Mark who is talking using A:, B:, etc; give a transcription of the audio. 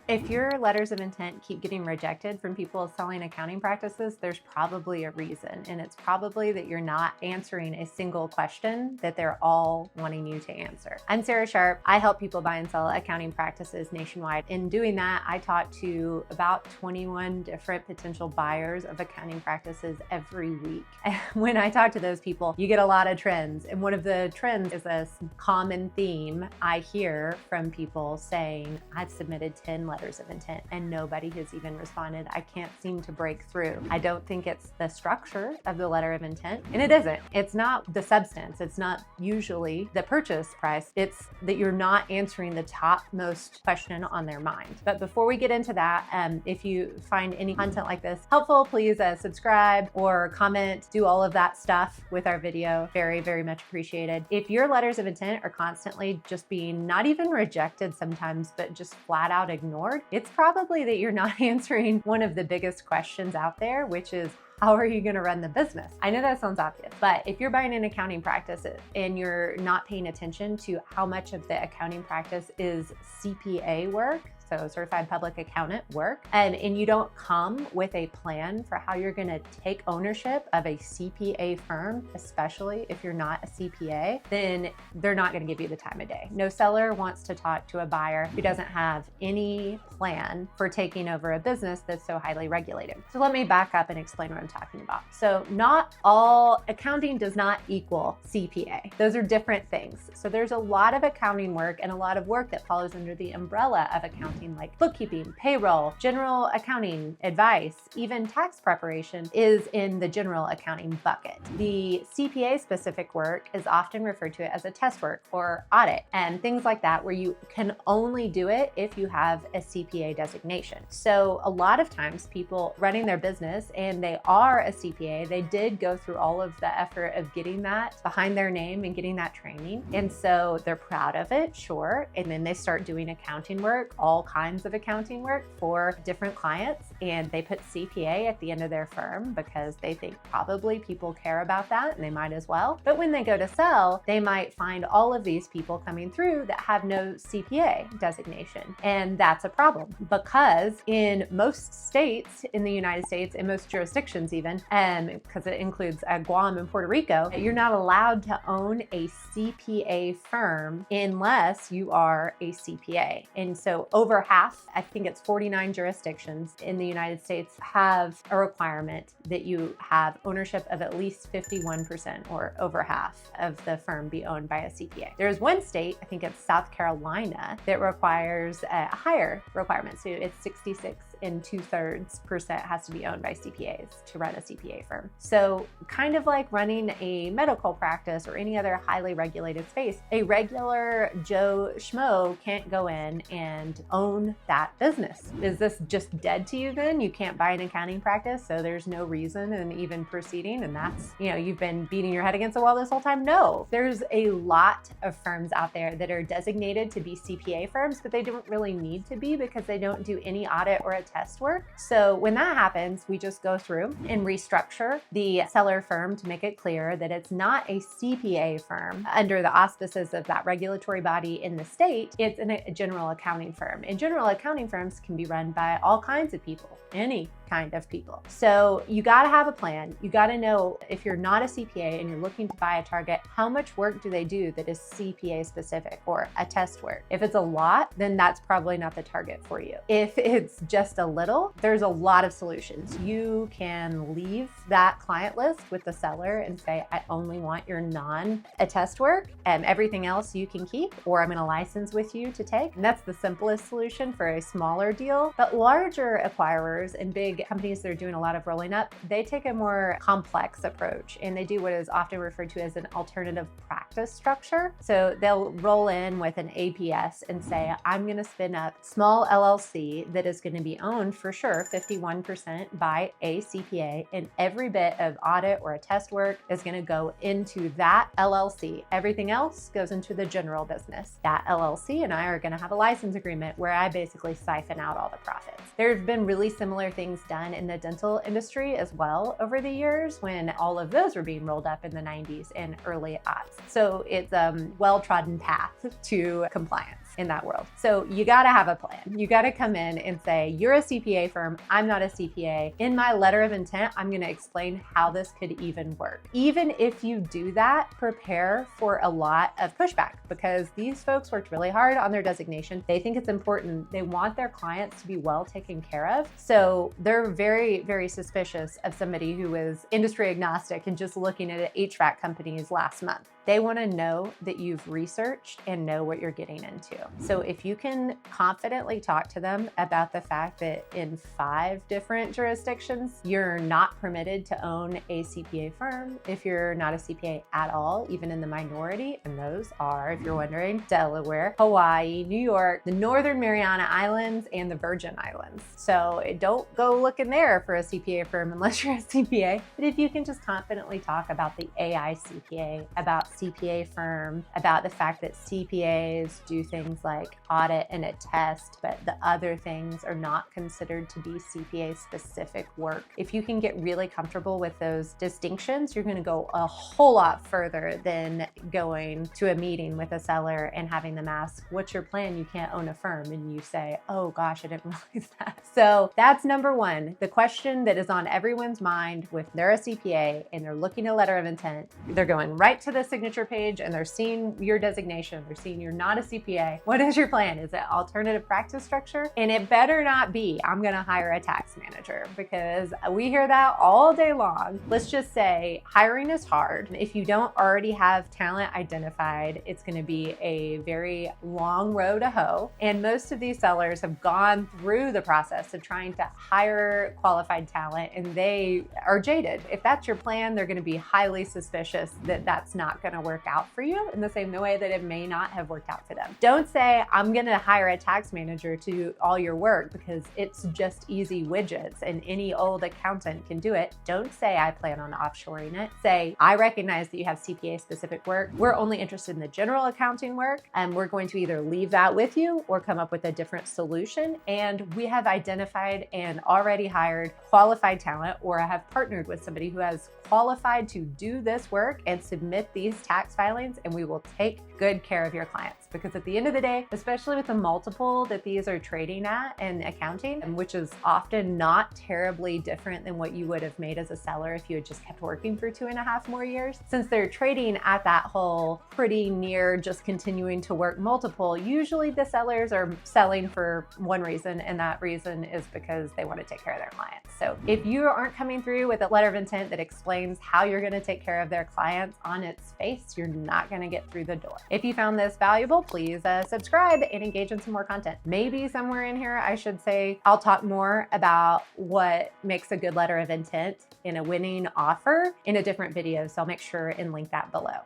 A: If your letters of intent keep getting rejected from people selling accounting practices, there's probably a reason. And it's probably that you're not answering a single question that they're all wanting you to answer. I'm Sara Sharp. I help people buy and sell accounting practices nationwide. In doing that, I talk to about 21 different potential buyers of accounting practices every week. And when I talk to those people, you get a lot of trends. And one of the trends is a common theme I hear from people saying, I've submitted 10 letters of intent and nobody has even responded. I can't seem to break through. I don't think it's the structure of the letter of intent, and it isn't. It's not the substance. It's not usually the purchase price. It's that you're not answering the topmost question on their mind. But before we get into that, if you find any content like this helpful, please subscribe or comment, do all of that stuff with our video. Very, very much appreciated. If your letters of intent are constantly just being not even rejected sometimes, but just flat out ignored, it's probably that you're not answering one of the biggest questions out there, which is, how are you going to run the business? I know that sounds obvious, but if you're buying an accounting practice and you're not paying attention to how much of the accounting practice is CPA work, so certified public accountant work, and you don't come with a plan for how you're gonna take ownership of a CPA firm, especially if you're not a CPA, then they're not gonna give you the time of day. No seller wants to talk to a buyer who doesn't have any plan for taking over a business that's so highly regulated. So let me back up and explain what I'm talking about. So not all accounting does not equal CPA. Those are different things. So there's a lot of accounting work and a lot of work that follows under the umbrella of accounting, like bookkeeping, payroll, general accounting advice, even tax preparation is in the general accounting bucket. The CPA specific work is often referred to as a test work or audit and things like that, where you can only do it if you have a CPA designation. So a lot of times people running their business and they are a CPA, they did go through all of the effort of getting that behind their name and getting that training. And so they're proud of it, sure. And then they start doing accounting work, all kinds of accounting work for different clients, and they put CPA at the end of their firm because they think probably people care about that and they might as well. But when they go to sell, they might find all of these people coming through that have no CPA designation. And that's a problem because in most states in the United States, in most jurisdictions even, because it includes Guam and Puerto Rico, you're not allowed to own a CPA firm unless you are a CPA. And so over half, I think it's 49 jurisdictions in the United States, have a requirement that you have ownership of at least 51% or over half of the firm be owned by a CPA. There's one state, I think it's South Carolina, that requires a higher requirement. So it's 66 and 2/3% has to be owned by CPAs to run a CPA firm. So kind of like running a medical practice or any other highly regulated space, a regular Joe Schmo can't go in and own that business. Is this just dead to you then? You can't buy an accounting practice, so there's no reason in even proceeding, and that's, you've been beating your head against the wall this whole time? No, there's a lot of firms out there that are designated to be CPA firms, but they don't really need to be because they don't do any audit or a test work. So when that happens, we just go through and restructure the seller firm to make it clear that it's not a CPA firm under the auspices of that regulatory body in the state. It's a general accounting firm. And general accounting firms can be run by all kinds of people, any kind of people. So you got to have a plan. You got to know, if you're not a CPA and you're looking to buy a target, how much work do they do that is CPA specific or a test work? If it's a lot, then that's probably not the target for you. If it's just a little, there's a lot of solutions. You can leave that client list with the seller and say, I only want your non-attest work and everything else you can keep, or I'm going to license with you to take. And that's the simplest solution for a smaller deal. But larger acquirers and big companies that are doing a lot of rolling up, they take a more complex approach and they do what is often referred to as an alternative practice structure. So they'll roll in with an APS and say, I'm going to spin up small LLC that is going to be owned for sure 51% by a CPA, and every bit of audit or a test work is going to go into that LLC. Everything else goes into the general business. That LLC and I are going to have a license agreement where I basically siphon out all the profits. There have been really similar things done in the dental industry as well over the years when all of those were being rolled up in the 90s and early aughts. So it's a well-trodden path to compliance. in that world. So you got to have a plan. You got to come in and say, you're a CPA firm. I'm not a CPA. In my letter of intent, I'm going to explain how this could even work. Even if you do that, prepare for a lot of pushback because these folks worked really hard on their designation. They think it's important. They want their clients to be well taken care of. So they're very, very suspicious of somebody who is industry agnostic and just looking at HVAC companies last month. They want to know that you've researched and know what you're getting into. So if you can confidently talk to them about the fact that in 5 different jurisdictions, you're not permitted to own a CPA firm if you're not a CPA at all, even in the minority. And those are, if you're wondering, Delaware, Hawaii, New York, the Northern Mariana Islands, and the Virgin Islands. So don't go looking there for a CPA firm unless you're a CPA. But if you can just confidently talk about the AI CPA, about CPA firm, about the fact that CPAs do things like audit and attest, but the other things are not considered to be CPA specific work. If you can get really comfortable with those distinctions, you're going to go a whole lot further than going to a meeting with a seller and having them ask, what's your plan? You can't own a firm. And you say, oh gosh, I didn't realize that. So that's number one. The question that is on everyone's mind with they're a CPA and they're looking at a letter of intent, they're going right to the signature page and they're seeing your designation. They're seeing you're not a CPA. What is your plan? Is it alternative practice structure? And it better not be, I'm going to hire a tax manager, because we hear that all day long. Let's just say hiring is hard. If you don't already have talent identified, it's going to be a very long row to hoe. And most of these sellers have gone through the process of trying to hire qualified talent and they are jaded. If that's your plan, they're going to be highly suspicious that that's not going to work out for you in the same way that it may not have worked out for them. Don't say, I'm going to hire a tax manager to do all your work because it's just easy widgets and any old accountant can do it. Don't say, I plan on offshoring it. Say, I recognize that you have CPA specific work. We're only interested in the general accounting work, and we're going to either leave that with you or come up with a different solution. And we have identified and already hired qualified talent, or I have partnered with somebody who has qualified to do this work and submit these tax filings, and we will take good care of your clients. Because at the end of the day, especially with the multiple that these are trading at in accounting, which is often not terribly different than what you would have made as a seller if you had just kept working for 2.5 more years. Since they're trading at that whole pretty near just continuing to work multiple, usually the sellers are selling for one reason, and that reason is because they want to take care of their clients. So if you aren't coming through with a letter of intent that explains how you're going to take care of their clients on its face, you're not going to get through the door. If you found this valuable, please subscribe and engage in some more content. Maybe somewhere in here, I should say, I'll talk more about what makes a good letter of intent in a winning offer in a different video. So I'll make sure and link that below.